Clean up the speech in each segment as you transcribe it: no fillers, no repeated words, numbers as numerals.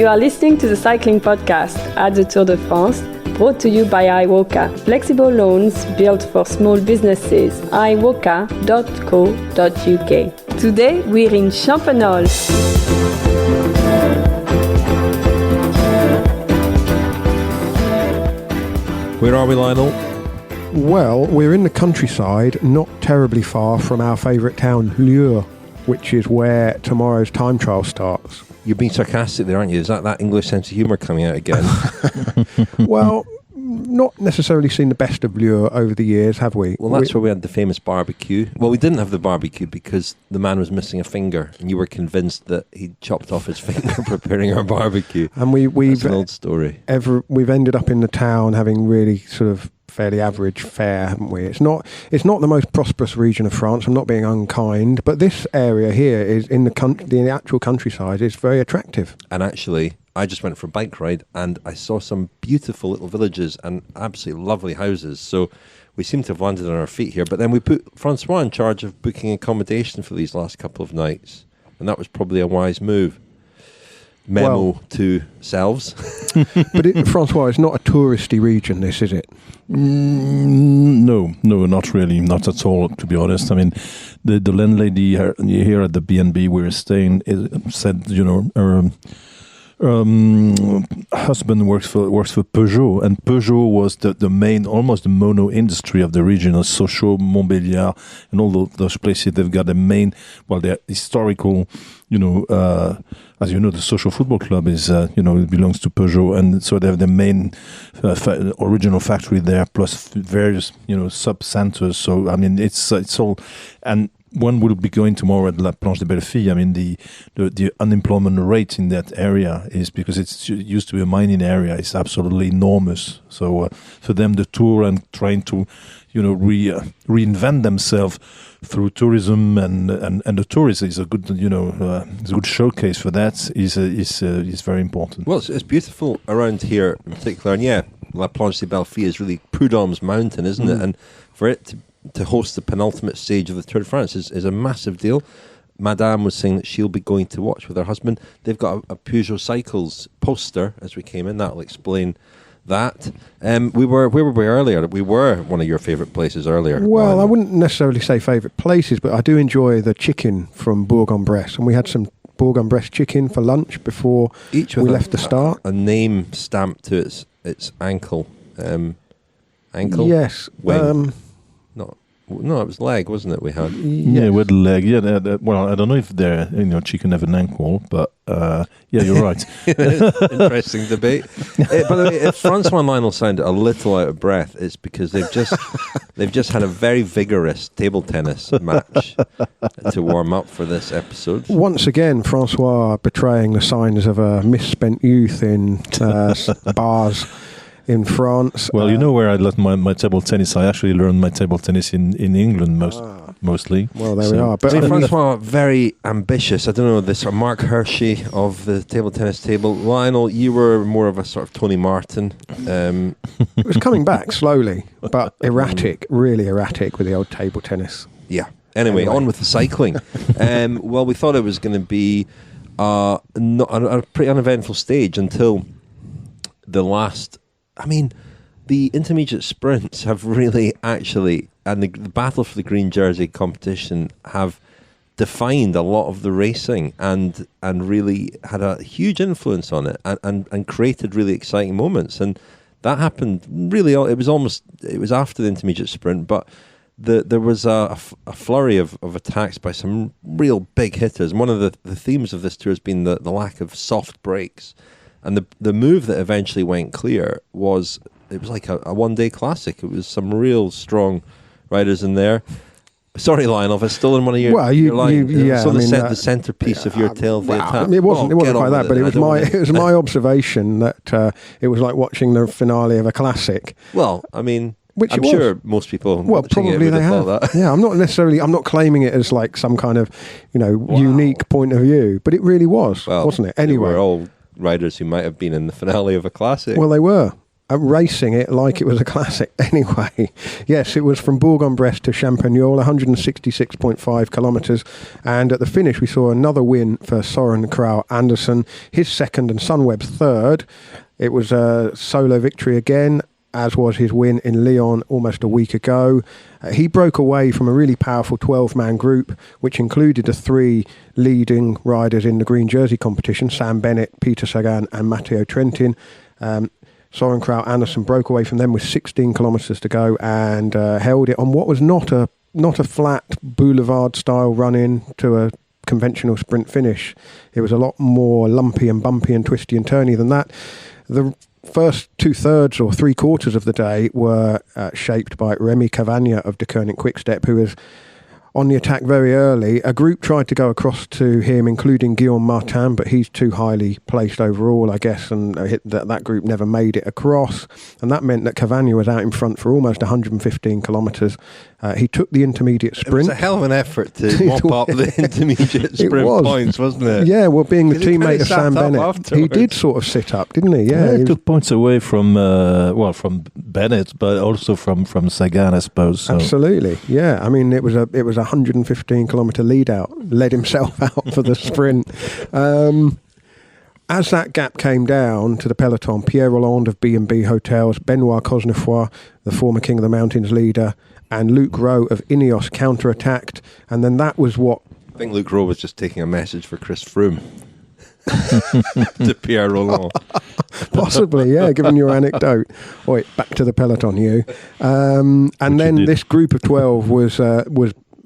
You are listening to the cycling podcast at the Tour de France, brought to you by iWoka. Flexible loans built for small businesses. iWoka.co.uk. Today we're in Champagnole. Where are we, Lionel? Well, we're in the countryside, not terribly far from our favourite town, Lure, which is where tomorrow's time trial starts. You're being sarcastic there, aren't you? Is that English sense of humour coming out again? Well, not necessarily seen the best of Lure over the years, have we? Well, that's where we had the famous barbecue. Well, we didn't have the barbecue because the man was missing a finger, and you were convinced that he'd chopped off his finger preparing our barbecue. And that's an old story. We've ended up in the town having really sort of fairly average fare, haven't we? It's not the most prosperous region of France. I'm not being unkind, but this area here is in the actual countryside is very attractive. And actually, I just went for a bike ride and I saw some beautiful little villages and absolutely lovely houses. So we seem to have landed on our feet here. But then we put François in charge of booking accommodation for these last couple of nights, and that was probably a wise move. Memo to selves. But François, it's not a touristy region, this, is it? No, not really, not at all, to be honest. I mean, the landlady here at the B&B we were staying said, her husband works for Peugeot, and Peugeot was the main, almost the mono industry of the region, Sochaux, Montbéliard, and all those places. They've got a main, they're historical, as you know, the Sochaux Football Club is, it belongs to Peugeot, and so they have the main original factory there, plus various, sub-centers. So, I mean, it's all, and one will be going tomorrow at La Planche de Bellefille. I mean, the unemployment rate in that area is, because it used to be a mining area, is absolutely enormous. So for them, the tour and trying to, reinvent themselves through tourism and the tourist is a good, it's a good showcase for that. Is very important. Well, it's beautiful around here in particular, and yeah, La Planche de Bellefille is really Prud'homme's mountain, isn't it? And for it to host the penultimate stage of the Tour de France is a massive deal. Madame was saying that she'll be going to watch with her husband. They've got a Peugeot Cycles poster as we came in. That'll explain that. Where were we earlier? We were one of your favourite places earlier. Well, I wouldn't necessarily say favourite places, but I do enjoy the chicken from Bourg-en-Bresse, and we had some Bourg-en-Bresse chicken for lunch before we left the start. A name stamped to its ankle. Ankle? Yes. Wing. No, it was leg, wasn't it? We had. Yeah, with leg. Yeah, well, I don't know if they're chicken have an ankle, but yeah, you're right. Interesting debate. By the way, if François and Lionel sound a little out of breath, it's because they've just had a very vigorous table tennis match to warm up for this episode. Once again, François betraying the signs of a misspent youth in bars in France. Well, where I learned my table tennis. I actually learned my table tennis in England mostly. Well, there we are. But François, very ambitious. I don't know, this Mark Hershey of the table tennis table. Lionel, you were more of a sort of Tony Martin. It was coming back slowly, but erratic, really erratic with the old table tennis. Yeah. Anyway, on with the cycling. Well, we thought it was going to be a pretty uneventful stage until the last. I mean, the intermediate sprints have really actually, and the battle for the green jersey competition have defined a lot of the racing and really had a huge influence on it and created really exciting moments. And that happened really, it was after the intermediate sprint, but there was a flurry of attacks by some real big hitters. And one of the themes of this tour has been the lack of soft brakes. And the move that eventually went clear was like a one-day classic. It was some real strong riders in there. Sorry, Lionel, if I've stolen one of your lines. The centrepiece of your tale. It wasn't quite that, but it was my observation that it was like watching the finale of a classic. Well, I mean, which I'm sure most people probably they have. That. Yeah, I'm not claiming it as like some kind of unique point of view, but it really was, wasn't it? Anyway, we're all riders who might have been in the finale of a classic. Well, they were. racing it like it was a classic. Anyway, yes, it was from Bourg-en-Bresse to Champagnole, 166.5 kilometres. And at the finish, we saw another win for Søren Kragh Andersen, his second and Sunweb's third. It was a solo victory again, as was his win in Lyon almost a week ago. He broke away from a really powerful 12-man group, which included the three leading riders in the green jersey competition, Sam Bennett, Peter Sagan and Matteo Trentin. Søren Kragh Andersen broke away from them with 16 kilometres to go and held it on what was not a flat boulevard-style run-in to a conventional sprint finish. It was a lot more lumpy and bumpy and twisty and turny than that. The first 2/3 or 3/4 of the day were shaped by Remy Cavagna of De Koning Quickstep, who was on the attack very early. A group tried to go across to him, including Guillaume Martin, but he's too highly placed overall, I guess, and that group never made it across. And that meant that Cavagna was out in front for almost 115 kilometres. He took the intermediate sprint. It was a hell of an effort to mop up the intermediate sprint points, wasn't it? Yeah, well, being the teammate of Sam Bennett, he did sort of sit up, didn't he? Yeah, he took points away from Bennett, but also from Sagan, I suppose. So. Absolutely, yeah. I mean, it was a 115 kilometre lead out, led himself out for the sprint. As that gap came down to the peloton, Pierre Rolland of B&B Hotels, Benoit Cosnefroy, the former King of the Mountains leader, and Luke Rowe of Ineos counter-attacked, and then that was what... I think Luke Rowe was just taking a message for Chris Froome to Pierre Rolland. Possibly, yeah, given your anecdote. Wait, back to the peloton, you. And then this group of 12 was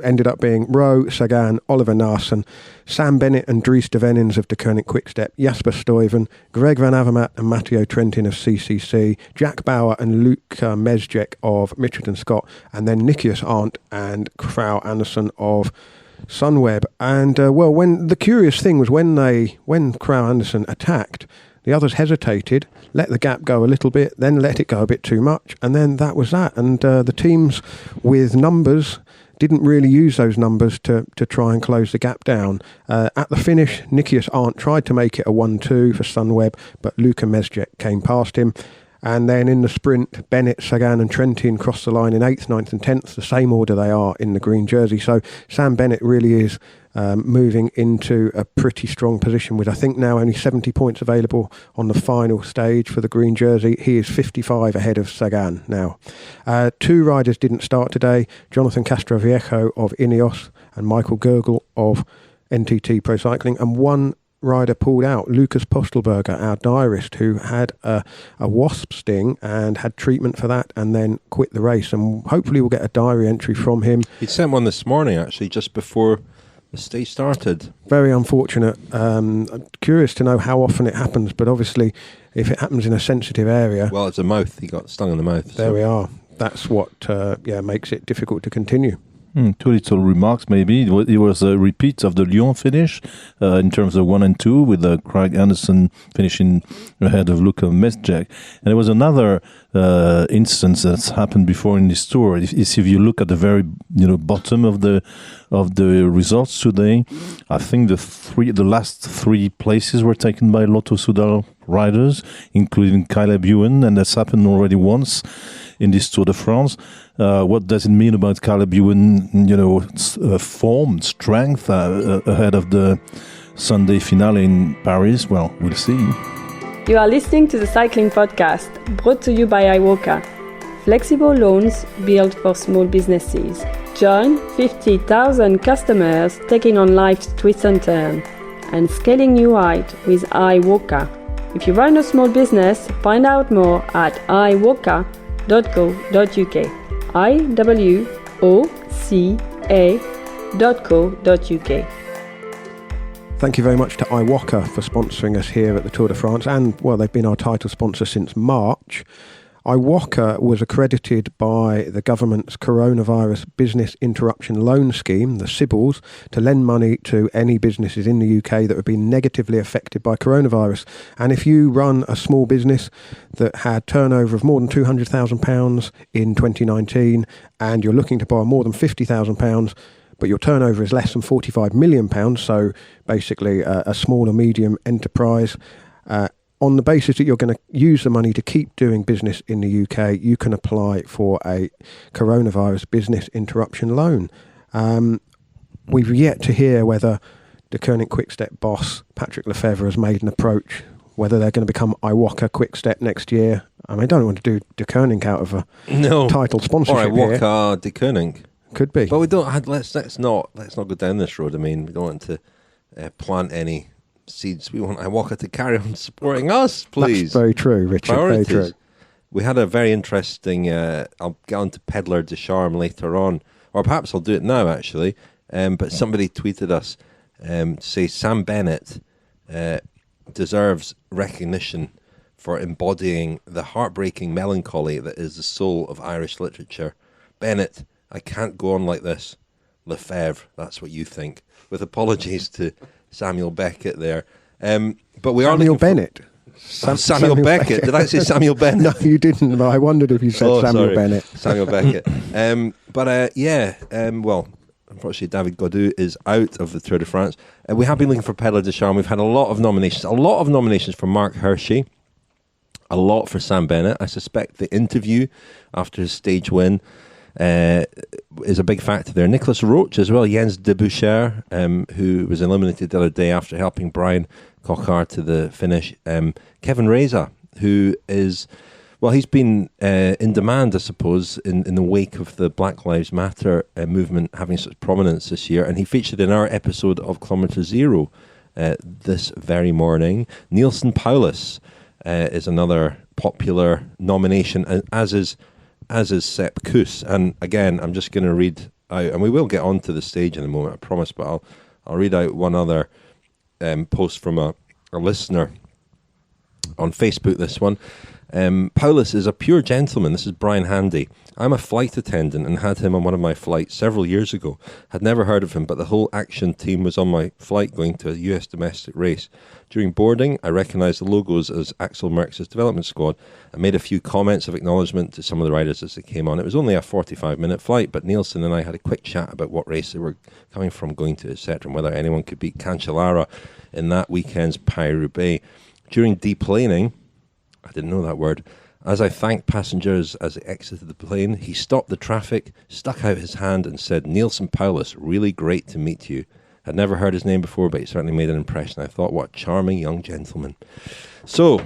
ended up being Rowe, Sagan, Oliver Naesen, Sam Bennett and Dries de Venins of De Koning Quickstep, Jasper Stuyven, Greg Van Avermaet and Matteo Trentin of CCC, Jack Bauer and Luc Mesjek of Mitchelton Scott, and then Nikias Arndt and Kragh Andersen of Sunweb. And when the curious thing was when Kragh Andersen attacked, the others hesitated, let the gap go a little bit, then let it go a bit too much, and then that was that. And the teams with numbers didn't really use those numbers to try and close the gap down. At the finish, Nikias Arndt tried to make it a 1-2 for Sunweb, but Luka Mesjek came past him. And then in the sprint, Bennett, Sagan and Trentin crossed the line in 8th, 9th and 10th, the same order they are in the green jersey. So Sam Bennett really is moving into a pretty strong position with, I think, now only 70 points available on the final stage for the green jersey. He is 55 ahead of Sagan now. Two riders didn't start today, Jonathan Castroviejo of Ineos and Michael Gergel of NTT Pro Cycling, and one rider pulled out, Lucas Postelberger, our diarist, who had a wasp sting and had treatment for that and then quit the race, and hopefully we'll get a diary entry from him. He sent one this morning, actually, just before the stage started. Very unfortunate. I'm curious to know how often it happens, but obviously if it happens in a sensitive area... Well, it's a mouth. He got stung in the mouth. There we are. That's what makes it difficult to continue. Two little remarks, maybe. It was a repeat of the Lyon finish in terms of 1 and 2, with Kragh Andersen finishing ahead of Luka Mesjek. And there was another instance that's happened before in this tour. If you look at the very bottom of the results today, I think the last 3 places were taken by Lotto Soudal riders, including Caleb Ewan, and that's happened already once in this Tour de France. What does it mean about Caleb Ewan, form, strength ahead of the Sunday finale in Paris? Well, we'll see. You are listening to the Cycling Podcast, brought to you by iWOCA. Flexible loans built for small businesses. Join 50,000 customers taking on life's twists and turns and scaling new heights with iWOCA. If you run a small business, find out more at iWOCA.co.uk. iWOCA.co.uk. Thank you very much to iWOCA for sponsoring us here at the Tour de France, and they've been our title sponsor since March. iWOCA was accredited by the government's Coronavirus Business Interruption Loan Scheme, the CBILS, to lend money to any businesses in the UK that have been negatively affected by coronavirus. And if you run a small business that had turnover of more than £200,000 in 2019 and you're looking to borrow more than £50,000, but your turnover is less than £45 million, so basically a small or medium enterprise, on the basis that you're going to use the money to keep doing business in the UK, you can apply for a coronavirus business interruption loan. We've yet to hear whether the Koenig Quickstep boss, Patrick Lefevre, has made an approach, whether they're going to become Iwaka Quickstep next year. I mean, I don't want to do De Koenig out of a title sponsorship or Iwaka De Koenig. Could be. But we don't. Let's not go down this road. I mean, we don't want to plant any seeds. We want Iwaka to carry on supporting us, please. That's very true, Richard. Priorities. Very true. We had a very interesting. I'll get on to Peddler de Charme later on, or perhaps I'll do it now actually. But somebody tweeted us to say Sam Bennett deserves recognition for embodying the heartbreaking melancholy that is the soul of Irish literature. Bennett, I can't go on like this. Lefevre, that's what you think. With apologies to Samuel Beckett there. But we are Samuel Bennett. Samuel Beckett. Did I say Samuel Bennett? No, you didn't. But I wondered if you said Samuel Bennett. Samuel Beckett. Well, unfortunately, David Gaudu is out of the Tour de France. We have been looking for Peddler de Charme. We've had a lot of nominations. A lot of nominations for Mark Hershey. A lot for Sam Bennett. I suspect the interview after his stage win is a big factor there. Nicholas Roach as well. Jens de Boucher, who was eliminated the other day after helping Brian Coquard to the finish. Kevin Reza, who is... Well, he's been in demand, I suppose, in the wake of the Black Lives Matter movement having such prominence this year. And he featured in our episode of Kilometre Zero this very morning. Nielsen Paulus is another popular nomination, as is Sepp Kuss. And again, I'm just going to read out, and we will get onto the stage in a moment, I promise, but I'll read out one other post from a listener on Facebook, this one. Paulus is a pure gentleman. This is Brian Handy. I'm a flight attendant and had him on one of my flights several years ago. Had never heard of him, but the whole action team was on my flight going to a US domestic race. During boarding, I recognised the logos as Axel Merckx's development squad and made a few comments of acknowledgement to some of the riders as they came on. It was only a 45-minute flight, but Nielsen and I had a quick chat about what race they were coming from, going to, etc., and whether anyone could beat Cancellara in that weekend's Paris-Roubaix. During deplaning, I didn't know that word. As I thanked passengers as they exited the plane, he stopped the traffic, stuck out his hand and said, Nielsen Paulus, really great to meet you. I'd never heard his name before, but he certainly made an impression. I thought, what a charming young gentleman. So,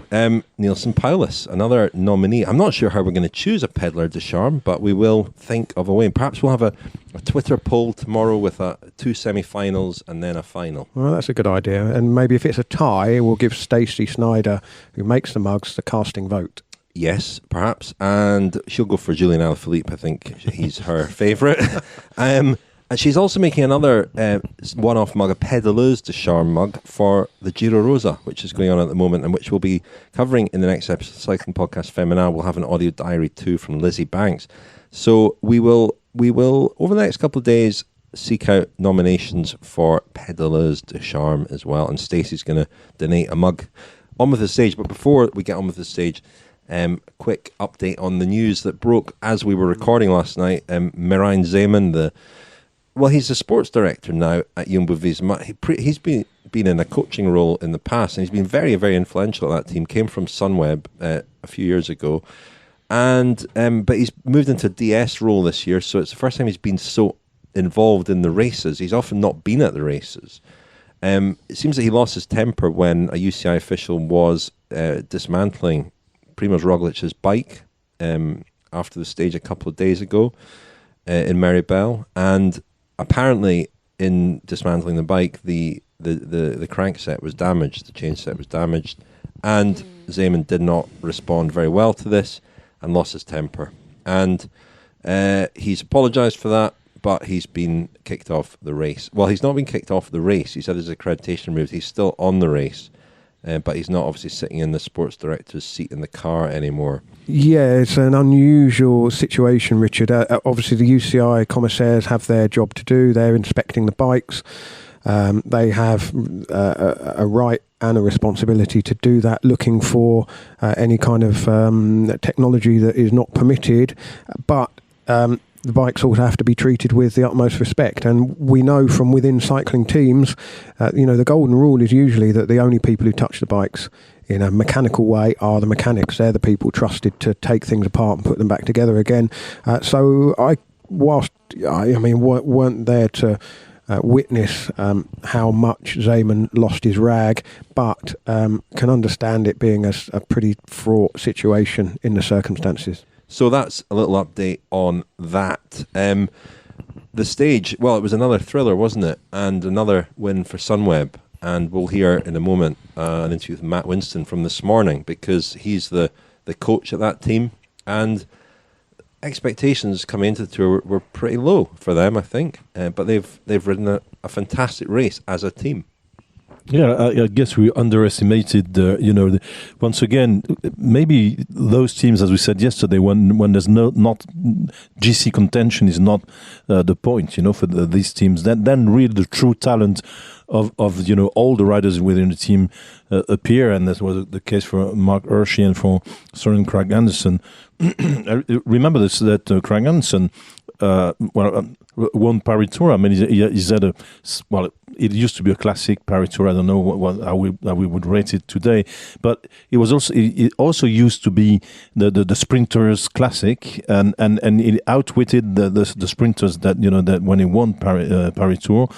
Nielsen Paulus, another nominee. I'm not sure how we're going to choose a Peddler de Charme, but we will think of a way. Perhaps we'll have a Twitter poll tomorrow with 2 semi-finals and then a final. Well, that's a good idea. And maybe if it's a tie, we'll give Stacey Snyder, who makes the mugs, the casting vote. Yes, perhaps. And she'll go for Julian Alaphilippe. I think he's her favourite. And she's also making another one-off mug, a Pedaleuse de Charme mug for the Giro Rosa, which is going on at the moment and which we'll be covering in the next episode of Cycling Podcast Femina. We'll have an audio diary too from Lizzie Banks. So we will over the next couple of days seek out nominations for Pedaleuse de Charme as well. And Stacey's going to donate a mug on with the stage. But before we get on with the stage, quick update on the news that broke as we were recording last night. Marijn Zeeman, he's the sports director now at Jumbo-Visma. He's been in a coaching role in the past, and he's been very, very influential at that team. Came from Sunweb a few years ago, and but he's moved into a DS role this year, so it's the first time he's been so involved in the races. He's often not been at the races. It seems that he lost his temper when a UCI official was dismantling Primož Roglic's bike after the stage a couple of days ago in Maribel, and apparently in dismantling the bike, the crankset was damaged, the chain set was damaged, and Zeeman did not respond very well to this and lost his temper. And he's apologised for that, but he's been kicked off the race. Well, he's not been kicked off the race. He said his accreditation removed. He's still on the race. But he's not obviously sitting in the sports director's seat in the car anymore. Yeah, it's an unusual situation, Richard. Obviously, the UCI commissaires have their job to do. They're inspecting the bikes. They have a right and a responsibility to do that, looking for any kind of technology that is not permitted. But the bikes also have to be treated with the utmost respect. And we know from within cycling teams, the golden rule is usually that the only people who touch the bikes in a mechanical way are the mechanics. They're the people trusted to take things apart and put them back together again. So whilst I weren't there to witness how much Zeeman lost his rag, but can understand it being a pretty fraught situation in the circumstances. So that's a little update on that. The stage, well, it was another thriller, wasn't it? And another win for Sunweb. And we'll hear in a moment an interview with Matt Winston from this morning, because he's the coach at that team. And expectations coming into the tour were pretty low for them, I think. But they've ridden a fantastic race as a team. Yeah, I guess we underestimated, once again, maybe those teams, as we said yesterday, when there's not GC contention is not the point, for these teams. Then really the true talent of all the riders within the team appear, and that was the case for Mark Hershey and for Søren Kragh Andersen. I remember this, that Kragh Andersen won Paris Tour. I mean, he's had it used to be a classic Paris Tour. I don't know how we would rate it today, but it also used to be the sprinters classic, and it outwitted the sprinters that when he won Paris Tour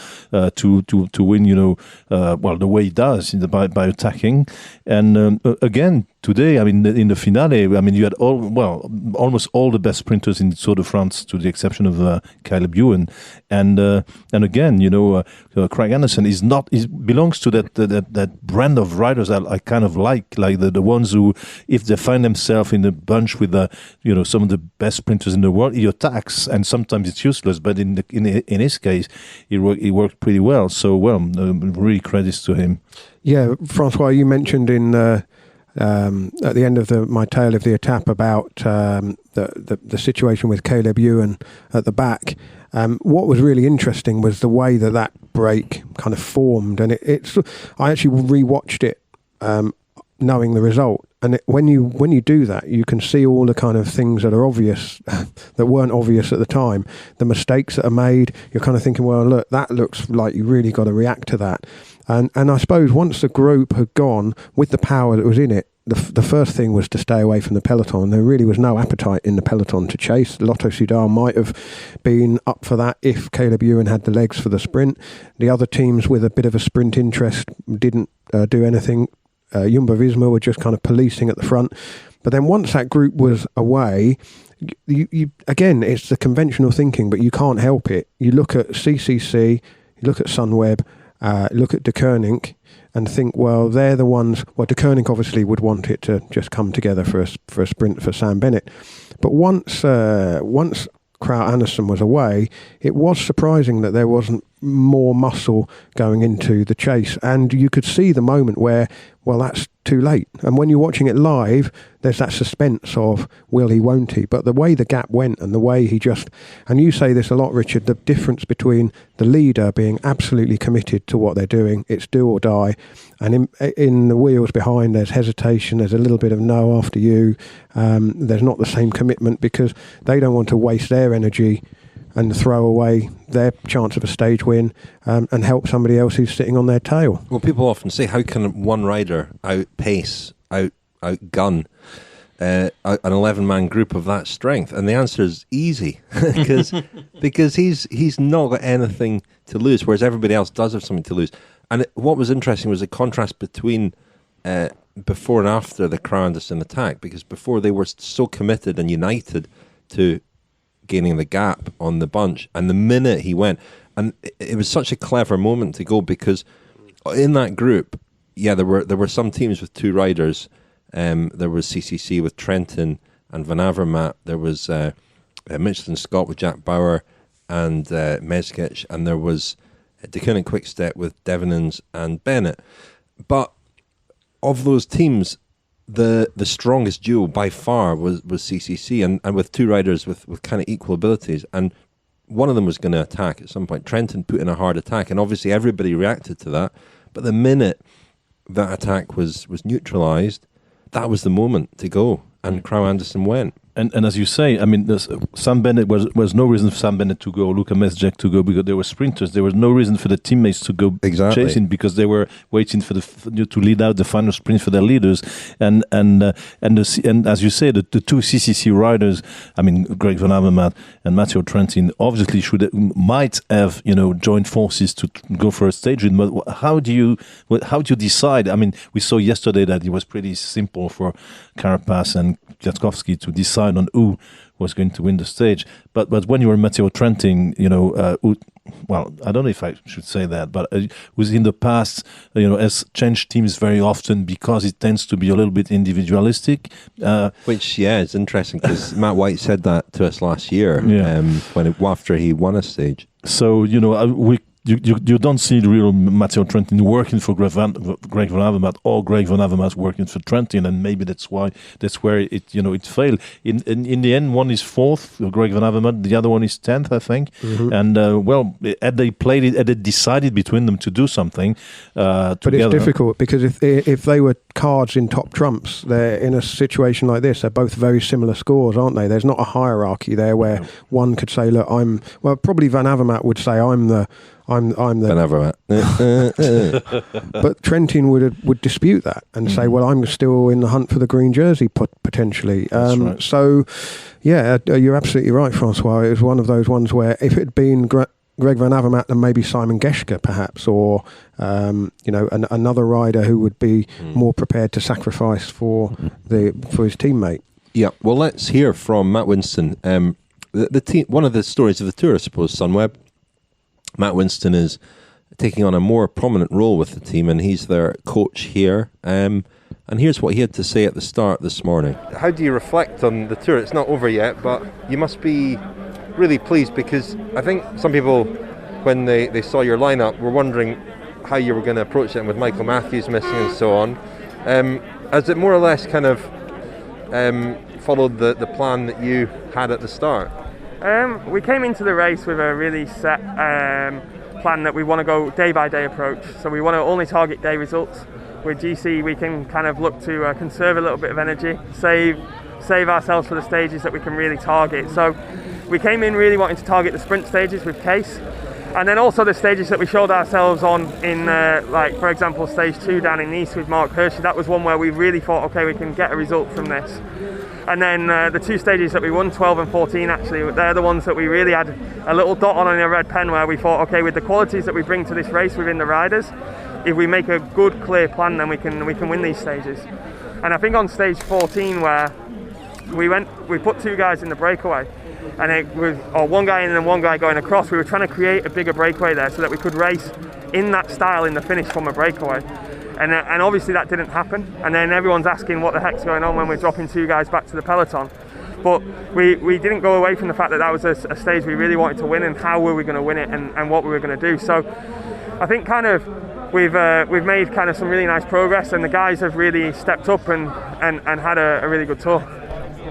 to win the way he does by attacking, and again today, I mean, in the finale, I mean, you had almost all the best sprinters in the Tour de France, to the exception of Caleb Ewan, and again, Kragh Andersen belongs to that brand of riders I kind of like the ones who, if they find themselves in a bunch with some of the best sprinters in the world, he attacks, and sometimes it's useless, but in his case, he worked pretty well. So really credits to him. Yeah, François, you mentioned in at the end of my tale of the Etape about the situation with Caleb Ewan at the back. What was really interesting was the way that break kind of formed, and I actually rewatched it knowing the result. And when you do that, you can see all the kind of things that are obvious that weren't obvious at the time. The mistakes that are made, you're kind of thinking, well, look, that looks like you really got to react to that. And I suppose once the group had gone with the power that was in it, the first thing was to stay away from the peloton. There really was no appetite in the peloton to chase. Lotto Soudal might have been up for that if Caleb Ewan had the legs for the sprint. The other teams with a bit of a sprint interest didn't do anything. Jumbo-Visma were just kind of policing at the front. But then once that group was away, you again, it's the conventional thinking, but you can't help it. You look at CCC, you look at Sunweb, look at De Koning, and think, well, they're the ones. Well, De Koning obviously would want it to just come together for a sprint for Sam Bennett. But once Kragh Andersen was away, it was surprising that there wasn't more muscle going into the chase, and you could see the moment where, well, that's too late. And when you're watching it live, there's that suspense of will he, won't he? But the way the gap went, and the way he and you say this a lot, Richard, the difference between the leader being absolutely committed to what they're doing, it's do or die, and in the wheels behind there's hesitation, there's a little bit of no after you, there's not the same commitment, because they don't want to waste their energy and throw away their chance of a stage win and help somebody else who's sitting on their tail. Well, people often say, how can one rider outpace, outgun an 11-man group of that strength? And the answer is easy, because he's not got anything to lose, whereas everybody else does have something to lose. And what was interesting was the contrast between before and after the Kragh Andersen attack, because before they were so committed and united to gaining the gap on the bunch, and the minute he went, and it was such a clever moment to go, because in that group, there were some teams with two riders. There was CCC with Trentin and Van Avermaet. There was Michelin Scott with Jack Bauer and Mezgec, and there was De Koning Quickstep with Devenins and Bennett. But of those teams, the strongest duo by far was CCC, and with two riders with kind of equal abilities, and one of them was going to attack at some point. Trentin put in a hard attack, and obviously everybody reacted to that. But the minute that attack was neutralised, that was the moment to go, and Kragh Andersen went. And as you say, I mean, Sam Bennett was no reason for Sam Bennett to go, Luka Mesjek to go, because they were sprinters. There was no reason for the teammates to go chasing, because they were waiting for to lead out the final sprint for their leaders. And as you say, the two CCC riders, I mean, Greg Van Avermaet and Matteo Trentin, obviously might have joined forces to go for a stage win. But how do you decide? I mean, we saw yesterday that it was pretty simple for Carapaz and Kwiatkowski to decide on who was going to win the stage, but when you were Matteo Trentin, well, I don't know if I should say that, but who's in the past, has changed teams very often because it tends to be a little bit individualistic. Which, it's interesting, because Matt White said that to us last year, after he won a stage. So you don't see the real Matteo Trentin working for Greg Van Avermaet, or Greg Van Avermaet working for Trentin, and maybe that's where it failed. In the end, one is 4th, Greg Van Avermaet, the other one is 10th, I think. Mm-hmm. And had they played it, had they decided between them to do something together. But it's difficult, because if they were cards in top trumps, they're in a situation like this. They're both very similar scores, aren't they? There's not a hierarchy there where one could say, look, probably Van Avermaet would say I'm the Van Avermaet. But Trentin would dispute that and say, well, I'm still in the hunt for the green jersey potentially. That's right. So, you're absolutely right, François. It was one of those ones where if it had been Greg Van Avermaet and maybe Simon Geschke perhaps, or another rider who would be more prepared to sacrifice for his teammate. Yeah, well, let's hear from Matt Winston. The team, one of the stories of the tour, I suppose, Sunweb. Matt Winston is taking on a more prominent role with the team, and he's their coach here. And here's what he had to say at the start this morning. How do you reflect on the tour? It's not over yet, but you must be really pleased, because I think some people, when they saw your lineup, were wondering how you were going to approach it, and with Michael Matthews missing and so on. Has it more or less kind of followed the plan that you had at the start? We came into the race with a really set plan that we want to go day by day approach. So we want to only target day results. With GC, we can kind of look to conserve a little bit of energy, save ourselves for the stages that we can really target. So we came in really wanting to target the sprint stages with Case, and then also the stages that we showed ourselves on in, like for example, stage 2 down in Nice with Mark Hershey. That was one where we really thought, okay, we can get a result from this. And then the 2 stages that we won, 12 and 14 actually, they're the ones that we really had a little dot on a red pen, where we thought, okay, with the qualities that we bring to this race within the riders, if we make a good, clear plan, then we can win these stages. And I think on stage 14, where we put 2 guys in the breakaway, and it was one guy in and one guy going across. We were trying to create a bigger breakaway there so that we could race in that style in the finish from a breakaway. And obviously that didn't happen. And then everyone's asking what the heck's going on when we're dropping 2 guys back to the peloton. But we didn't go away from the fact that was a stage we really wanted to win, and how were we going to win it, and what we were going to do. So I think kind of we've made kind of some really nice progress, and the guys have really stepped up and had a really good tour.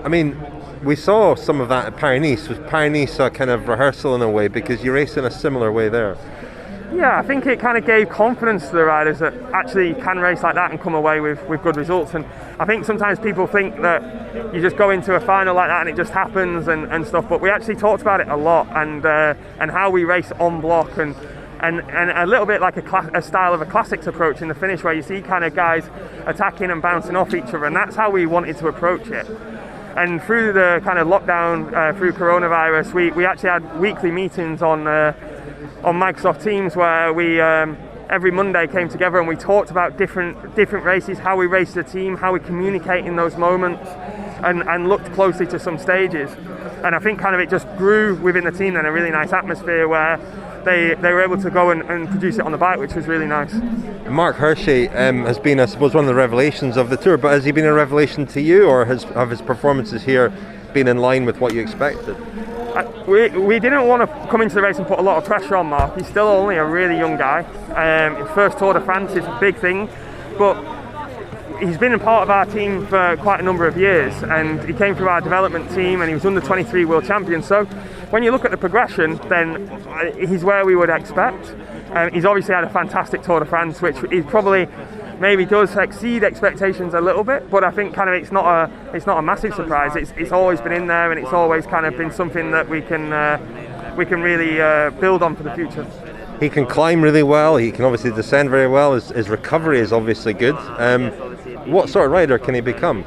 I mean, we saw some of that at Paris-Nice. Was Paris-Nice a kind of rehearsal in a way, because you race in a similar way there? Yeah, I think it kind of gave confidence to the riders that actually can race like that and come away with good results. And I think sometimes people think that you just go into a final like that and it just happens and stuff, but we actually talked about it a lot, and how we race on block, and a little bit like a style of a classics approach in the finish, where you see kind of guys attacking and bouncing off each other, and that's how we wanted to approach it. And through the kind of lockdown, through coronavirus, we actually had weekly meetings on Microsoft Teams, where we every Monday came together and we talked about different races, how we race the team, how we communicate in those moments, and looked closely to some stages. And I think kind of it just grew within the team then, a really nice atmosphere where they were able to go and produce it on the bike, which was really nice. Mark Hershey has been, I suppose, one of the revelations of the tour, but has he been a revelation to you, or have his performances here been in line with what you expected? We didn't want to come into the race and put a lot of pressure on Mark. He's still only a really young guy. His first Tour de France is a big thing, but he's been a part of our team for quite a number of years, and he came through our development team, and he was under 23 world champion. So when you look at the progression, then he's where we would expect. He's obviously had a fantastic Tour de France, which is probably maybe does exceed expectations a little bit, but I think kind of it's not a massive surprise. It's always been in there, and it's always kind of been something that we can really build on for the future. He can climb really well. He can obviously descend very well. His recovery is obviously good. What sort of rider can he become?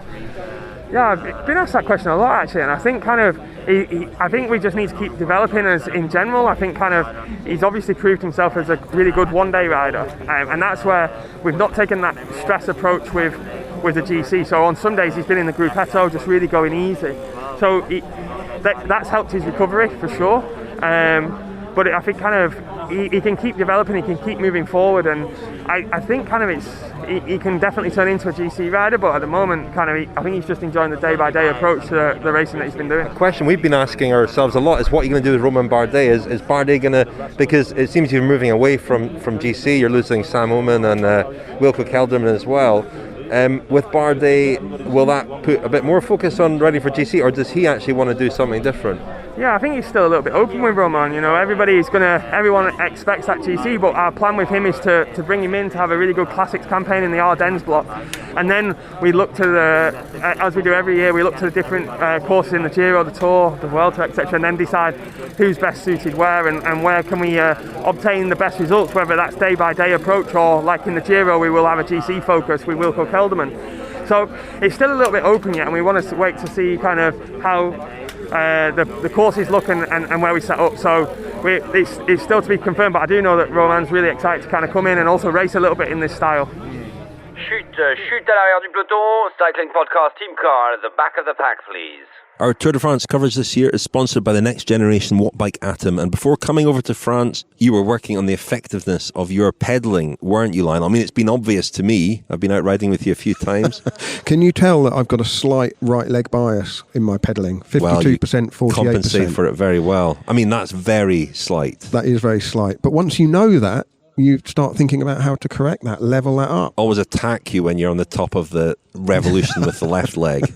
Yeah, I've been asked that question a lot actually, and I think kind of I think we just need to keep developing as in general. I think kind of he's obviously proved himself as a really good one-day rider, and that's where we've not taken that stress approach with the GC. So on some days he's been in the Gruppetto, just really going easy. So that's helped his recovery for sure. But I think kind of he can keep developing, he can keep moving forward, and I think kind of he can definitely turn into a GC rider, but at the moment kind of I think he's just enjoying the day-by-day approach to the racing that he's been doing. A question we've been asking ourselves a lot is what are you going to do with Romain Bardet? Is Bardet going to, because it seems you're moving away from GC, you're losing Sam Oomen and Wilco Kelderman as well. With Bardet, will that put a bit more focus on riding for GC, or does he actually want to do something different? Yeah, I think he's still a little bit open with Romain. You know, everyone expects that GC, but our plan with him is to bring him in to have a really good classics campaign in the Ardennes block, and then we look to as we do every year, we look to the different courses in the Giro, the Tour, the Vuelta, etc., and then decide who's best suited where and where can we obtain the best results, whether that's day-by-day approach or like in the Giro we will have a GC focus with Wilco Kelderman. So it's still a little bit open yet, and we want to wait to see kind of how the courses look and where we set up. So it's still to be confirmed, but I do know that Romain's really excited to kind of come in and also race a little bit in this style. Chute à l'arrière du peloton, cycling podcast team car at the back of the pack, please. Our Tour de France coverage this year is sponsored by the next generation Wattbike Atom, and before coming over to France, you were working on the effectiveness of your pedalling, weren't you, Lionel? I mean, it's been obvious to me. I've been out riding with you a few times. Can you tell that I've got a slight right leg bias in my pedalling? 52%, well, 48%. Compensate for it very well. I mean, that's very slight. That is very slight. But once you know that, you start thinking about how to correct that, level that up. Always attack you when you're on the top of the revolution with the left leg.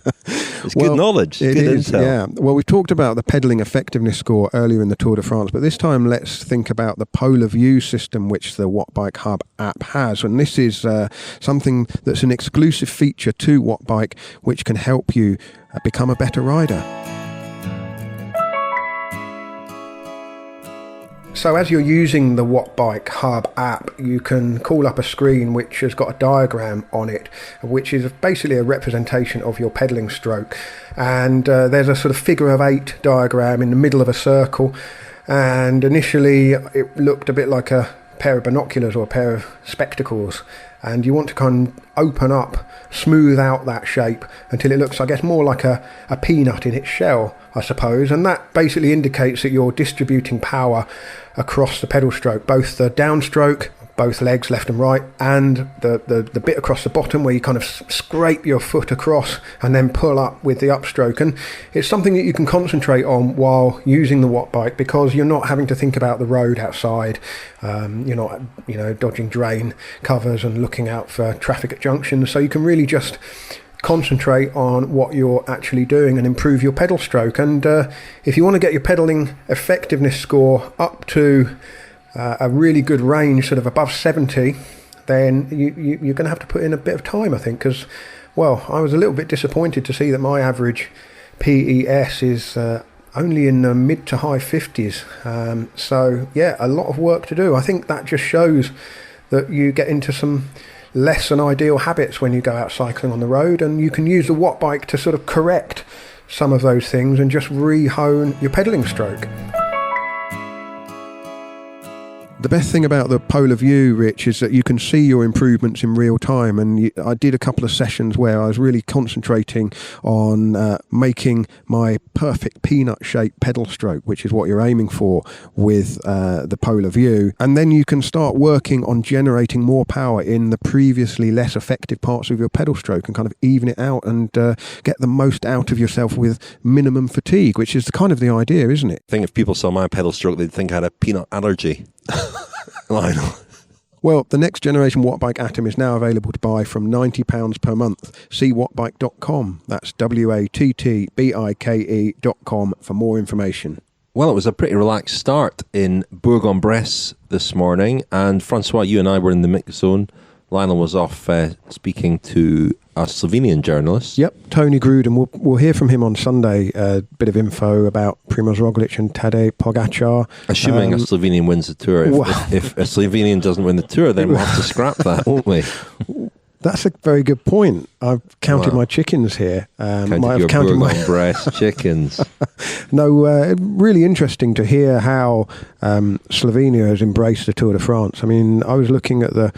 It's good knowledge. It's good intel. Yeah. Well, we've talked about the pedalling effectiveness score earlier in the Tour de France, but this time let's think about the Polar View system which the Wattbike Hub app has. And this is something that's an exclusive feature to Wattbike which can help you become a better rider. So as you're using the Wattbike Hub app, you can call up a screen which has got a diagram on it, which is basically a representation of your pedalling stroke. And there's a sort of figure of 8 diagram in the middle of a circle. And initially it looked a bit like a pair of binoculars or a pair of spectacles. And you want to kind of open up, smooth out that shape until it looks, I guess, more like a peanut in its shell, I suppose. And that basically indicates that you're distributing power across the pedal stroke, both the downstroke, both legs, left and right, and the bit across the bottom where you kind of scrape your foot across and then pull up with the upstroke. And it's something that you can concentrate on while using the Wattbike because you're not having to think about the road outside. You're not, dodging drain covers and looking out for traffic at junctions. So you can really just concentrate on what you're actually doing and improve your pedal stroke. And if you want to get your pedaling effectiveness score up to a really good range, sort of above 70, then you're going to have to put in a bit of time, I think, because, well, I was a little bit disappointed to see that my average PES is only in the mid to high 50s. So, yeah, a lot of work to do. I think that just shows that you get into some less than ideal habits when you go out cycling on the road, and you can use the Wattbike to sort of correct some of those things and just re-hone your pedaling stroke. The best thing about the Polar View, Rich, is that you can see your improvements in real time. And I did a couple of sessions where I was really concentrating on making my perfect peanut-shaped pedal stroke, which is what you're aiming for with the Polar View. And then you can start working on generating more power in the previously less effective parts of your pedal stroke and kind of even it out and get the most out of yourself with minimum fatigue, which is kind of the idea, isn't it? I think if people saw my pedal stroke, they'd think I had a peanut allergy. Lionel. Well, the next generation Wattbike Atom is now available to buy from £90 per month. See wattbike.com. That's wattbike.com for more information. Well, it was a pretty relaxed start in Bourg-en-Bresse this morning, and François, you and I were in the mix zone Lionel was off speaking to a Slovenian journalist. Yep, Tony Gruden. We'll hear from him on Sunday. A bit of info about Primož Roglic and Tadej Pogačar. Assuming a Slovenian wins the Tour. If a Slovenian doesn't win the Tour, then we'll have to scrap that, won't we? That's a very good point. I've counted my chickens here. Might have counted my Bourg-en-Bresse chickens. No, really interesting to hear how Slovenia has embraced the Tour de France. I mean, I was looking at the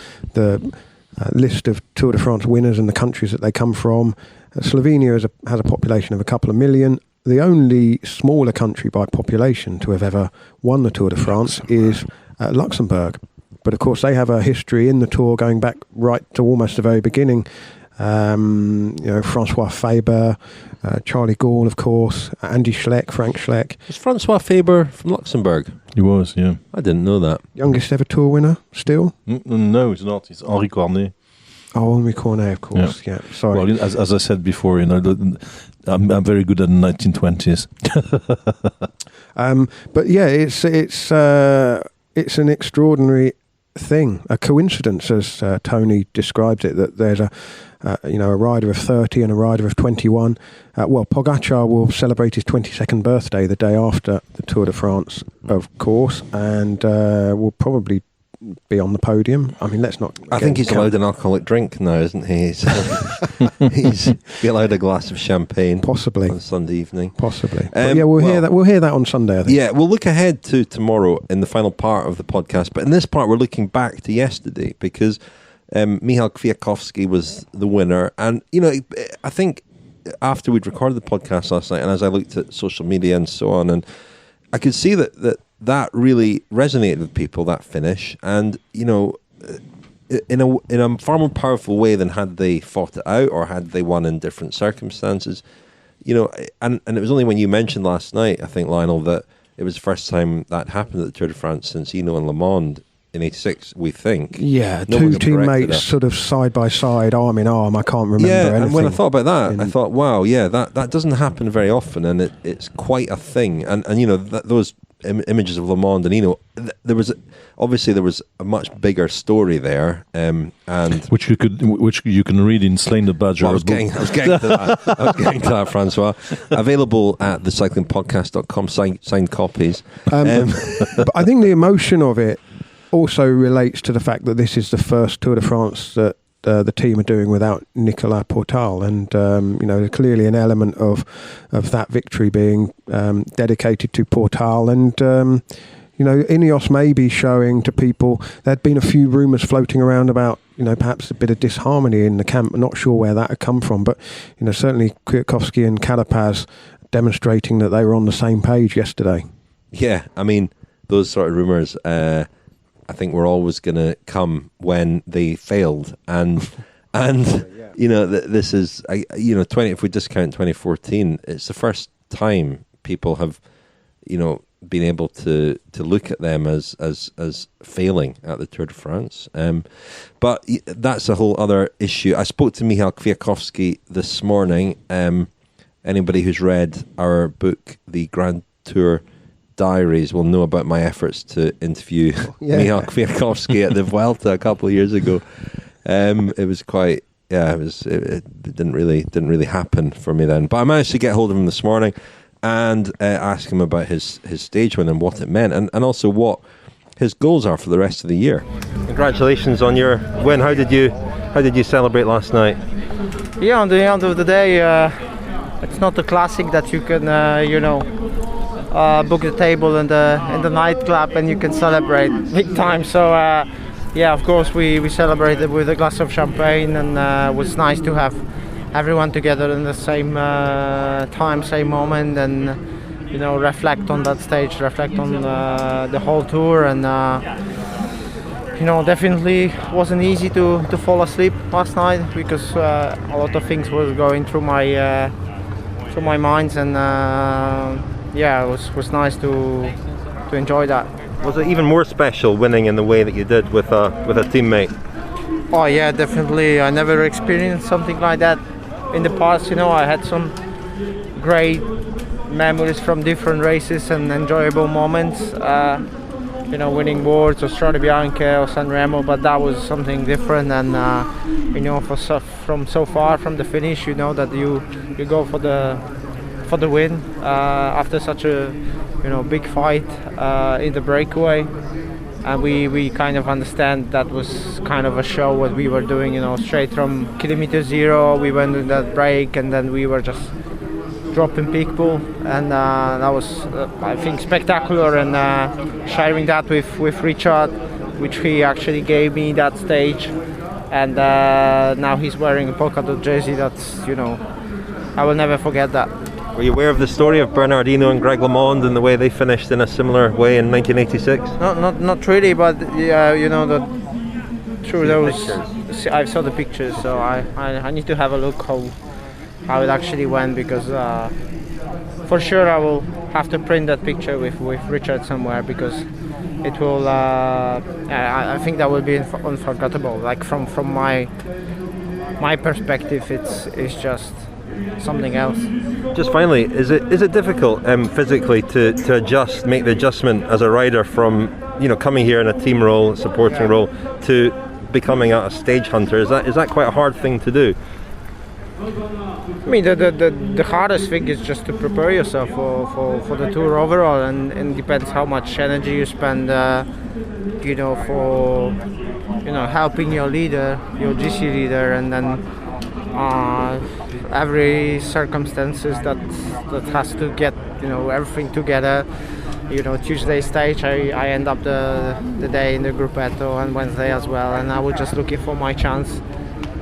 list of Tour de France winners and the countries that they come from. Slovenia has a population of a couple of million. The only smaller country by population to have ever won the Tour de France is Luxembourg. But of course, they have a history in the Tour going back right to almost the very beginning. François Faber, Charlie Gall, of course, Andy Schleck, Frank Schleck. Was François Faber from Luxembourg? He was, yeah. I didn't know that. Youngest ever Tour winner, still? No, he's not. It's Henri Cornet. Oh, Henri Cornet, of course. Yeah. Sorry. Well, as I said before, I'm very good at the 1920s. But yeah, it's an extraordinary thing, a coincidence, as Tony described it, that there's a rider of 30 and a rider of 21. Pogačar will celebrate his 22nd birthday the day after the Tour de France, of course, and will probably be on the podium. I mean, let's not. I think he's allowed an alcoholic drink now, isn't he? He's allowed a glass of champagne, possibly on Sunday evening. Possibly. We'll hear that on Sunday, I think. Yeah, we'll look ahead to tomorrow in the final part of the podcast. But in this part, we're looking back to yesterday because Michał Kwiatkowski was the winner, and I think after we'd recorded the podcast last night, and as I looked at social media and so on, and I could see that really resonated with people, that finish, and in a far more powerful way than had they fought it out or had they won in different circumstances. And it was only when you mentioned last night, I think, Lionel, that it was the first time that happened at the Tour de France since and Le Mans in '86, we think. Yeah, two teammates sort of side by side, arm in arm. I can't remember anything. And when I thought about that, I thought, wow, yeah, that doesn't happen very often, and it's quite a thing. And those images of Le Mans, and there was a much bigger story there, and which you can read in Slain the Badger. I was getting to that, François. Available at thecyclingpodcast.com, signed copies. But I think the emotion of it also relates to the fact that this is the first Tour de France that the team are doing without Nicolas Portal, and clearly an element of that victory being dedicated to Portal, and Ineos may be showing to people. There'd been a few rumours floating around about perhaps a bit of disharmony in the camp. I'm not sure where that had come from, but certainly Kwiatkowski and Carapaz demonstrating that they were on the same page yesterday. Yeah, I mean, those sort of rumours I think we're always going to come when they failed, and this is 20. If we discount 2014, it's the first time people have been able to look at them as failing at the Tour de France. But that's a whole other issue. I spoke to Michał Kwiatkowski this morning. Anybody who's read our book, The Grand Tour Diaries, will know about my efforts to interview Michał Kwiatkowski at the Vuelta a couple of years ago. It was quite, it didn't really happen for me then. But I managed to get hold of him this morning and ask him about his stage win and what it meant, and also what his goals are for the rest of the year. Congratulations on your win. How did you celebrate last night? Yeah, on the end of the day, it's not a classic that you can book the table in the nightclub and you can celebrate big time. So of course we celebrated with a glass of champagne, and it was nice to have everyone together in the same time, same moment, and reflect on that stage, reflect on the whole tour, and definitely wasn't easy to fall asleep last night because a lot of things was going through my minds, and it was nice to enjoy that. Was it even more special winning in the way that you did with a teammate? Oh yeah, definitely. I never experienced something like that in the past. I had some great memories from different races and enjoyable moments. winning boards or Strade Bianche or San Remo, but that was something different. And from so far from the finish, that you go for the win after such a big fight in the breakaway. And we kind of understand that was kind of a show what we were doing, straight from kilometer zero. We went in that break, and then we were just dropping peak pull, and that was I think spectacular. And sharing that with Richard, which he actually gave me that stage, and now he's wearing a polka dot jersey. That's I will never forget that. Were you aware of the story of Bernardino and Greg LeMond and the way they finished in a similar way in 1986? Not really, but through those I saw the pictures, so I need to have a look how it actually went, because for sure I will have to print that picture with Richard somewhere, because it will I think that will be unforgettable. Like from my perspective, it's just something else. Just finally, is it difficult physically to make the adjustment as a rider from coming here in a team role, supporting role, to becoming a stage hunter? Is that quite a hard thing to do? I mean, the hardest thing is just to prepare yourself for the tour overall, and it depends how much energy you spend for helping your leader, your GC leader, and then every circumstances that has to get everything together. Tuesday stage I end up the day in the Gruppetto, and Wednesday as well, and I was just looking for my chance,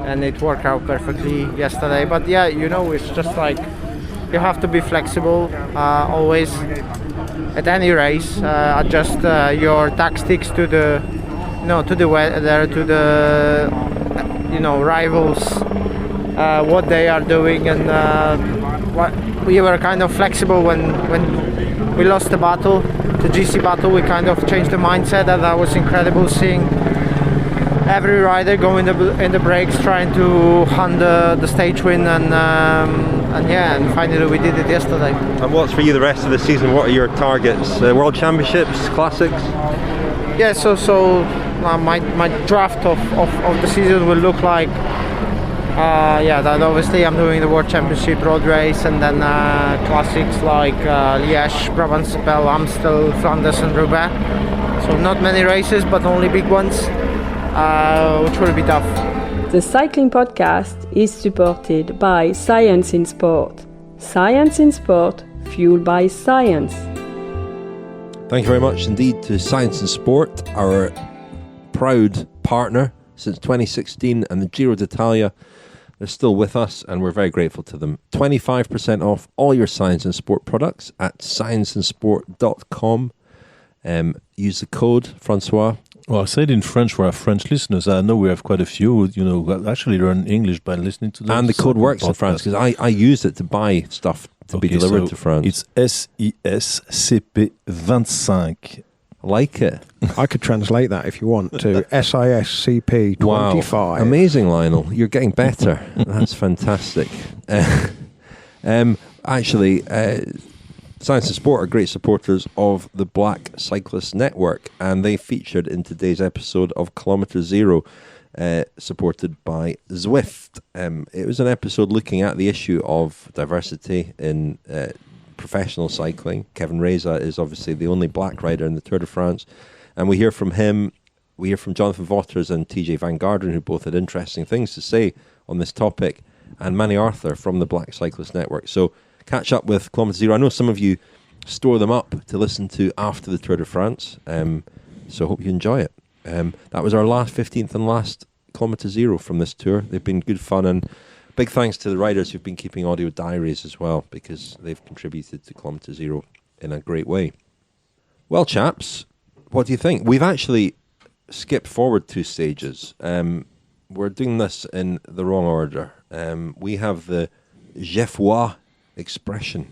and it worked out perfectly yesterday. But yeah, it's just like you have to be flexible always at any race. Adjust your tactics to the to the weather, to the rivals, what they are doing, and we were kind of flexible when we lost the battle, the GC battle. We kind of changed the mindset, and that was incredible seeing every rider go in the breaks trying to hunt the stage win, and finally we did it yesterday. And what's for you the rest of the season? What are your targets? World Championships, Classics? Yeah, so my draft of the season will look like that obviously I'm doing the World Championship road race, and then classics like Liège, Brabant-Sepel, Amstel, Flanders and Roubaix. So not many races, but only big ones, which will be tough. The Cycling Podcast is supported by Science in Sport. Science in Sport, fueled by science. Thank you very much indeed to Science in Sport, our proud partner since 2016, and the Giro d'Italia. They're still with us, and we're very grateful to them. 25% off all your Science and Sport products at scienceandsport.com. Use the code, François. Well, I said in French for our French listeners. I know we have quite a few, who actually learn English by listening to them. And the code works in France, because I used it to buy stuff to be delivered to France. It's SISCP25. Like it. I could translate that if you want to SISCP25. Wow. Amazing, Lionel. You're getting better. That's fantastic. Actually, Science and Sport are great supporters of the Black Cyclist Network, and they featured in today's episode of Kilometre Zero, supported by Zwift. It was an episode looking at the issue of diversity in professional cycling. Kevin Reza is obviously the only black rider in the Tour de France, and we hear from him. We hear from Jonathan Vaughters and TJ Van Garderen, who both had interesting things to say on this topic, and Manny Arthur from the Black Cyclist Network. So catch up with Kilometre Zero. I know some of you store them up to listen to after the Tour de France, so I hope you enjoy it. That was our 15th and last Kilometre Zero from this tour. They've been good fun, and big thanks to the riders who've been keeping audio diaries as well, because they've contributed to Kilometre Zero in a great way. Well, chaps, what do you think? We've actually skipped forward 2 stages. We're doing this in the wrong order. We have the Geoffroy expression,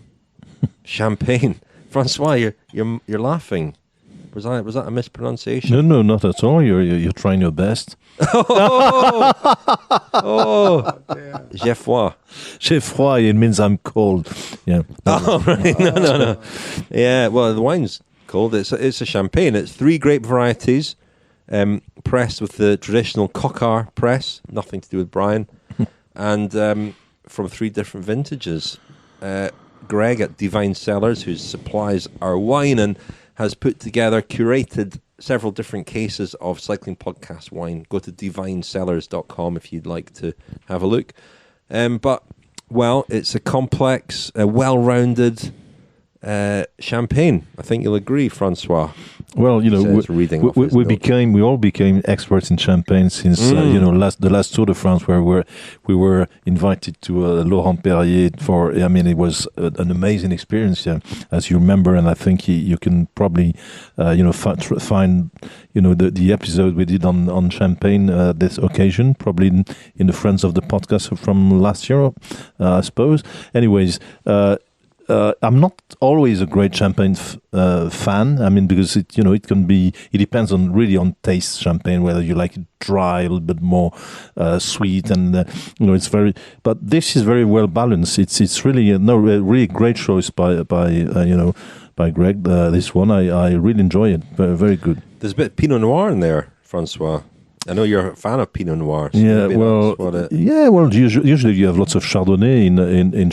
Champagne. François, you're laughing. Was that a mispronunciation? No, not at all. You're trying your best. Geoffroy. Geoffroy, it means I'm cold. Yeah. Oh, right. No. Yeah, well, the wine's called. It's a champagne. It's 3 grape varieties, pressed with the traditional Coquard press, nothing to do with Brian, and from 3 different vintages. Greg at Divine Cellars, who supplies our wine and has put together, curated several different cases of Cycling Podcast wine. Go to divinecellars.com if you'd like to have a look. But it's a complex, well-rounded champagne. I think you'll agree, François. Well, we all became experts in champagne since the last Tour de France, where we were invited to Laurent Perrier for. I mean, it was an amazing experience, as you remember, and I think you can probably find the episode we did on champagne this occasion, probably in the Friends of the Podcast from last year, I suppose. Anyways. I'm not always a great champagne fan. I mean, because it depends on taste. Champagne, whether you like it dry, a little bit more sweet, and it's very. But this is very well balanced. It's really a really great choice by Greg. This one, I really enjoy it. Very, very good. There's a bit of Pinot Noir in there, François. I know you're a fan of Pinot Noir. So usually you have lots of Chardonnay in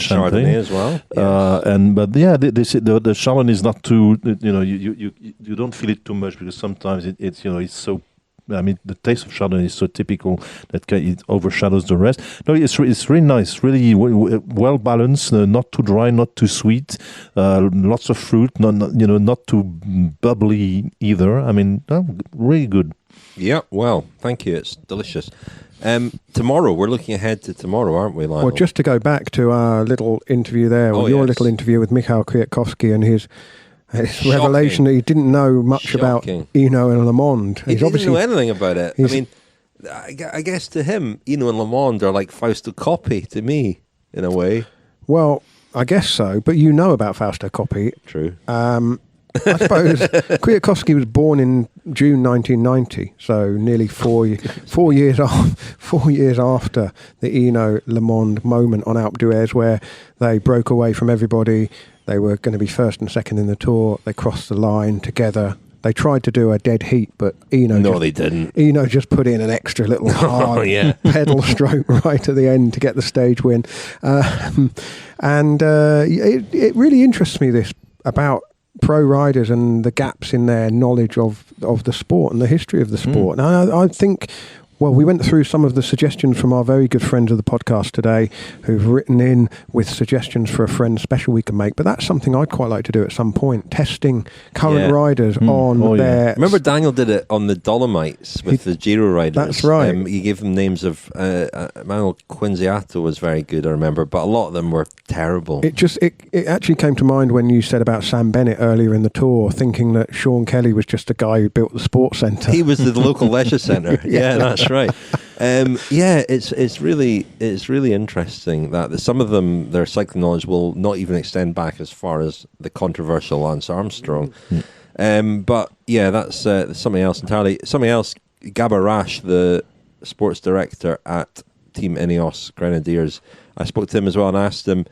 champagne. Chardonnay as well. The Chardonnay is not too. You don't feel it too much because sometimes it's so. I mean, the taste of Chardonnay is so typical that it overshadows the rest. No, it's really nice, really well balanced, not too dry, not too sweet, lots of fruit, not too bubbly either. I mean, really good. Yeah, well, thank you. It's delicious. Tomorrow, we're looking ahead to tomorrow, aren't we, Lionel? Well, just to go back to our little interview there, your little interview with Michał Kwiatkowski and his revelation that he didn't know much about Eno and Le Monde. He didn't know anything about it. I mean, I guess to him, Eno and Le Monde are like Fausto Coppi to me, in a way. Well, I guess so, but you know about Fausto Coppi. True. I suppose Kwiatkowski was born in June 1990, so nearly 4 years after the Eno Le Monde moment on Alpe d'Huez, where they broke away from everybody. They were going to be first and second in the Tour. They crossed the line together. They tried to do a dead heat, but they didn't. Eno just put in an extra little hard pedal stroke right at the end to get the stage win. It really interests me, this about pro riders and the gaps in their knowledge of the sport and the history of the sport. And I think, well, we went through some of the suggestions from our very good friends of the podcast today who've written in with suggestions for a friend special we can make. But that's something I'd quite like to do at some point, testing current riders on their... Remember Daniel did it on the Dolomites with the Giro riders. That's right. He gave them names of... Manuel Quinziato was very good, I remember, but a lot of them were terrible. It actually came to mind when you said about Sam Bennett earlier in the Tour, thinking that Sean Kelly was just a guy who built the sports centre. He was the local leisure centre. Yeah, that's right. It's really interesting that some of them, their cycling knowledge will not even extend back as far as the controversial Lance Armstrong. But yeah, that's something else entirely. Something else. Gabarash, the sports director at Team Ineos Grenadiers, I spoke to him as well and asked him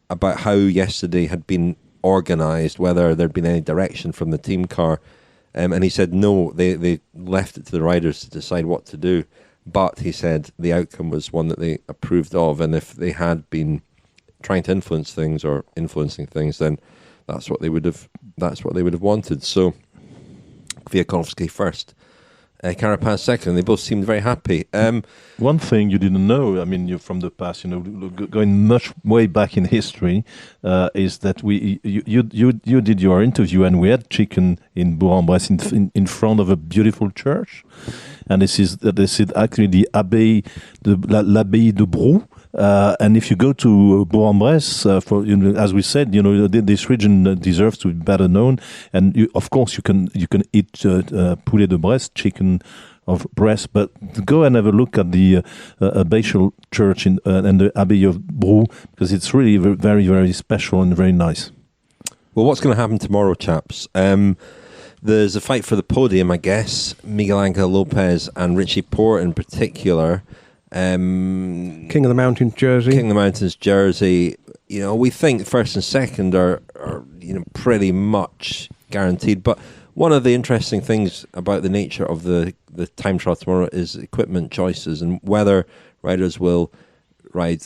about how yesterday had been organised, whether there'd been any direction from the team car. And he said, no, they left it to the riders to decide what to do. But he said the outcome was one that they approved of. And if they had been trying to influence things or influencing things, then that's what they would have wanted. So Kwiatkowski first, Carapaz second, and they both seemed very happy. One thing you didn't know, I mean, you're from the past, going much way back in history, is that you did your interview and we had chicken in Bourg-en-Bresse in front of a beautiful church, and this is actually the l'Abbaye de Brou. And if you go to Bourg-en-Bresse, as we said, this region deserves to be better known. And of course, you can eat poulet de Bresse, chicken of Bresse, but go and have a look at the abbatial church and the Abbey of Brou, because it's really very, very special and very nice. Well, what's going to happen tomorrow, chaps? There's a fight for the podium, I guess. Miguel Angel Lopez and Richie Porte in particular. King of the Mountains jersey. We think first and second are pretty much guaranteed. But one of the interesting things about the nature of the time trial tomorrow is equipment choices and whether riders will ride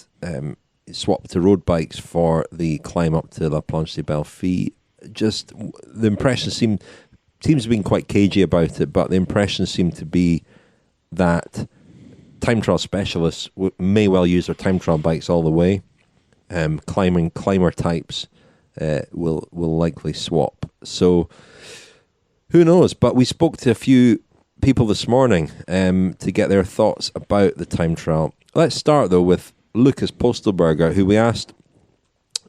swap to road bikes for the climb up to La Planche des Belles Filles. Just the impression teams have been quite cagey about it, but the impression seemed to be that time trial specialists may well use their time trial bikes all the way. Climber types will likely swap. So who knows? But we spoke to a few people this morning to get their thoughts about the time trial. Let's start though with Lucas Postelberger, who we asked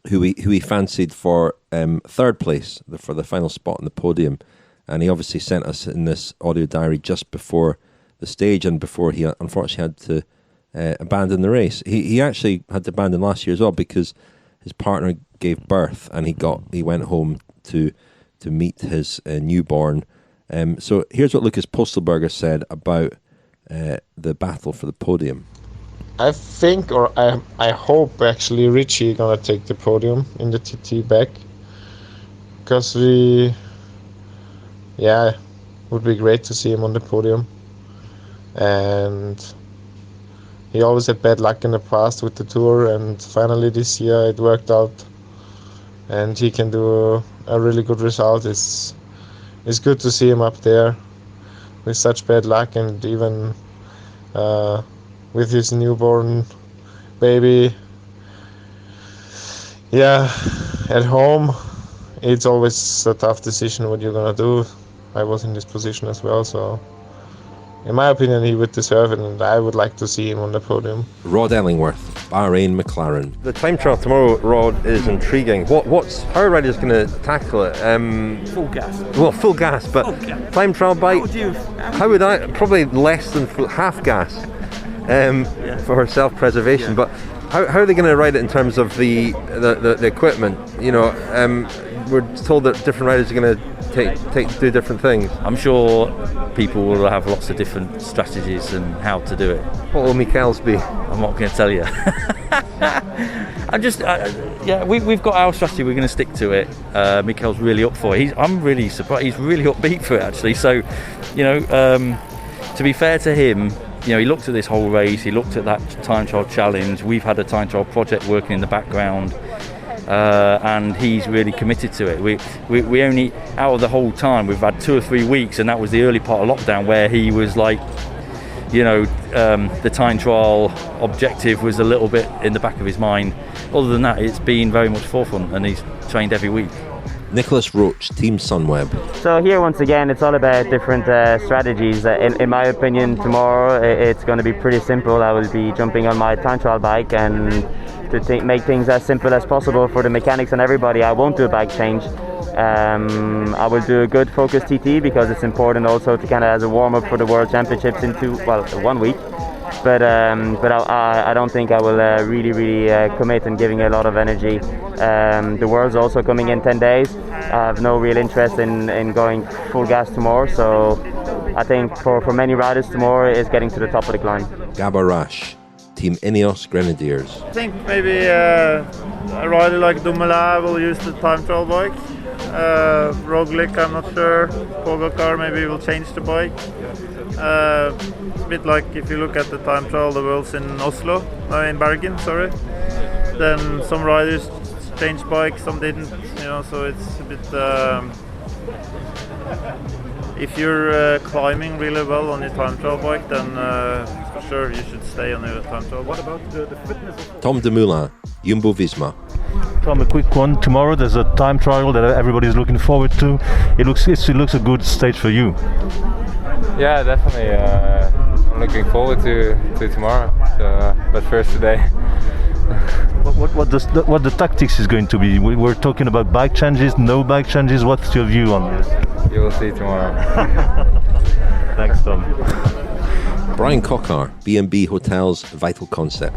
who he fancied for third place for the final spot on the podium, and he obviously sent us in this audio diary just before the stage and before he unfortunately had to abandon the race. He actually had to abandon last year as well because his partner gave birth and he went home to meet his newborn. So here's what Lucas Postelberger said about the battle for the podium. I think, or I hope actually Richie gonna take the podium in the TT back, because would be great to see him on the podium. And he always had bad luck in the past with the Tour, and finally this year it worked out, and he can do a really good result. It's good to see him up there with such bad luck, and even with his newborn baby. At home it's always a tough decision what you're gonna do. I was in this position as well, so in my opinion he would deserve it, and I would like to see him on the podium. Rod Ellingworth, Bahrain McLaren. The time trial tomorrow, Rod, is intriguing. How are riders going to tackle it? Full gas. Well, full gas, but time trial bike. How would I? Probably less than half gas for self-preservation. But how are they going to ride it in terms of the equipment? You know, we're told that different riders are going to do different things. I'm sure people will have lots of different strategies and how to do it. What will Mikkel's be? I'm not going to tell you. We've got our strategy. We're going to stick to it. Mikkel's really up for it. I'm really surprised. He's really upbeat for it, actually. So, to be fair to him, he looked at this whole race. He looked at that time trial challenge. We've had a time trial project working in the background. And he's really committed to it. We only, out of the whole time, we've had 2 or 3 weeks, and that was the early part of lockdown where he was like, the time trial objective was a little bit in the back of his mind. Other than that, it's been very much forefront, and he's trained every week. Nicholas Roach, Team Sunweb. So here, once again, it's all about different strategies. In my opinion, tomorrow it's going to be pretty simple. I will be jumping on my time trial bike and to make things as simple as possible for the mechanics and everybody. I won't do a bike change. I will do a good focus TT because it's important also to kind of as a warm-up for the World Championships in 1 week. But I don't think I will really commit and giving a lot of energy. The World's also coming in 10 days. I have no real interest in going full gas tomorrow. So I think for many riders tomorrow is getting to the top of the climb. Gabarash, Team Ineos Grenadiers. I think maybe a rider like Dumoulin will use the time trial bike. Roglic, I'm not sure. Pogacar maybe will change the bike. A bit like if you look at the time trial, the Worlds in in Bergen, sorry. Then some riders changed bikes, some didn't. So it's a bit. If you're climbing really well on your time trial bike, then for sure you should stay on your time trial. What about the fitness? Tom Dumoulin, Jumbo Visma. Tom, a quick one. Tomorrow there's a time trial that everybody's looking forward to. It looks a good stage for you. Yeah, definitely. I'm looking forward to tomorrow. So, but first today. What the tactics is going to be? We're talking about bike changes, no bike changes. What's your view on this? You will see tomorrow. Thanks, Tom. Brian Cockar, B&B Hotels Vital Concept.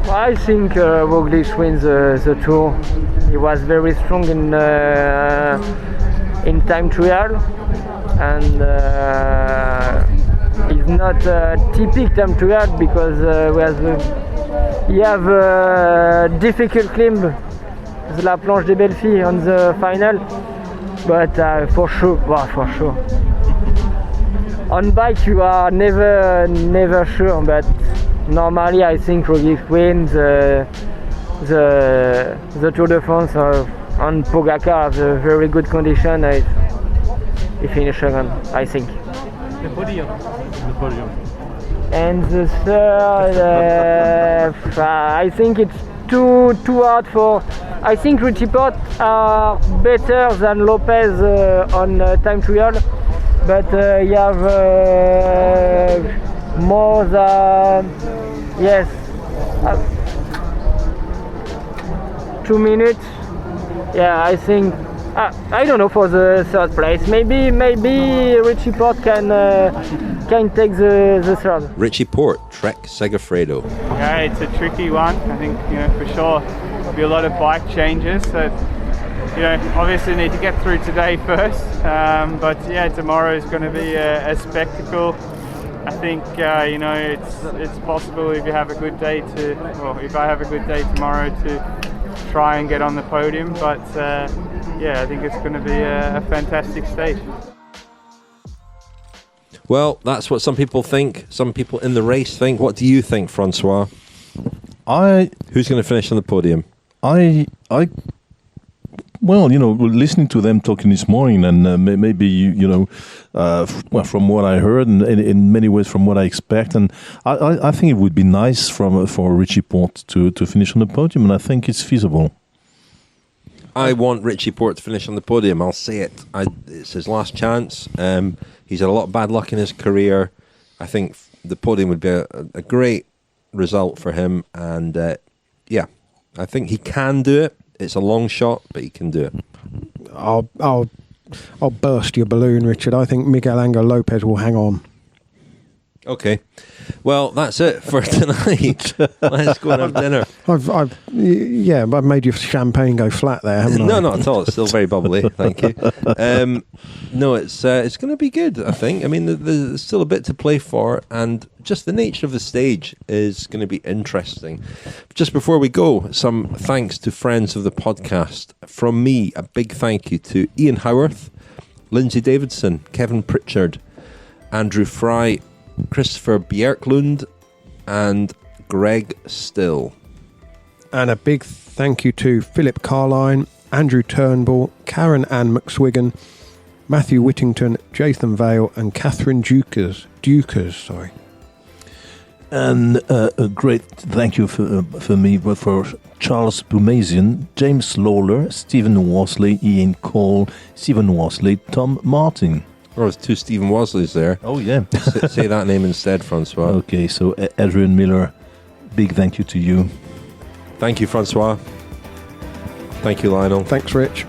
I think Roglic wins the Tour. He was very strong in time trial, and it's not a typical time trial because he have a difficult climb, the La Planche des Belles Filles on the final. but for sure. On bike you are never sure, but normally I think Roglic wins the Tour de France on Pogacar has a very good condition. He finished second, I think. The podium. And the third, I think it's too hard for. I think Richie Porte are better than Lopez on time trial, but you have more than 2 minutes. Yeah, I think. I don't know for the third place. Maybe Richie Porte can take the third. Richie Porte, Trek Segafredo. Yeah, it's a tricky one. I think for sure there'll be a lot of bike changes that obviously need to get through today first. But yeah, tomorrow is going to be a spectacle. I think it's possible if you have a good day if I have a good day tomorrow to try and get on the podium. But I think it's going to be a fantastic stage. Well, that's what some people think. Some people in the race think. What do you think, François? Who's going to finish on the podium? Well, listening to them talking this morning, and maybe from what I heard, and in many ways from what I expect, and I think it would be nice for Richie Porte to finish on the podium, and I think it's feasible. I want Richie Porte to finish on the podium. I'll say it. It's his last chance. He's had a lot of bad luck in his career. I think the podium would be a great result for him, and I think he can do it. It's a long shot, but he can do it. I'll burst your balloon, Richard. I think Miguel Angel Lopez will hang on. Okay. Well, that's it for tonight. Let's go and have dinner. I've made your champagne go flat there, haven't I? No, not at all. It's still very bubbly. Thank you. No, it's going to be good, I think. I mean, there's still a bit to play for, and just the nature of the stage is going to be interesting. Just before we go, some thanks to friends of the podcast. From me, a big thank you to Ian Howarth, Lindsay Davidson, Kevin Pritchard, Andrew Fry, Christopher Bjerklund, and Greg Still. And a big thank you to Philip Carline, Andrew Turnbull, Karen Ann McSwiggan, Matthew Whittington, Jathan Vale, and Catherine Dukers. And a great thank you for me, but for Charles Boumazian, James Lawler, Stephen Worsley, Ian Cole, Stephen Worsley, Tom Martin. Oh, there's two Stephen Worsley's there. Oh, yeah. Say that name instead, François. Okay, so Adrian Miller, big thank you to you. Thank you, François. Thank you, Lionel. Thanks, Rich.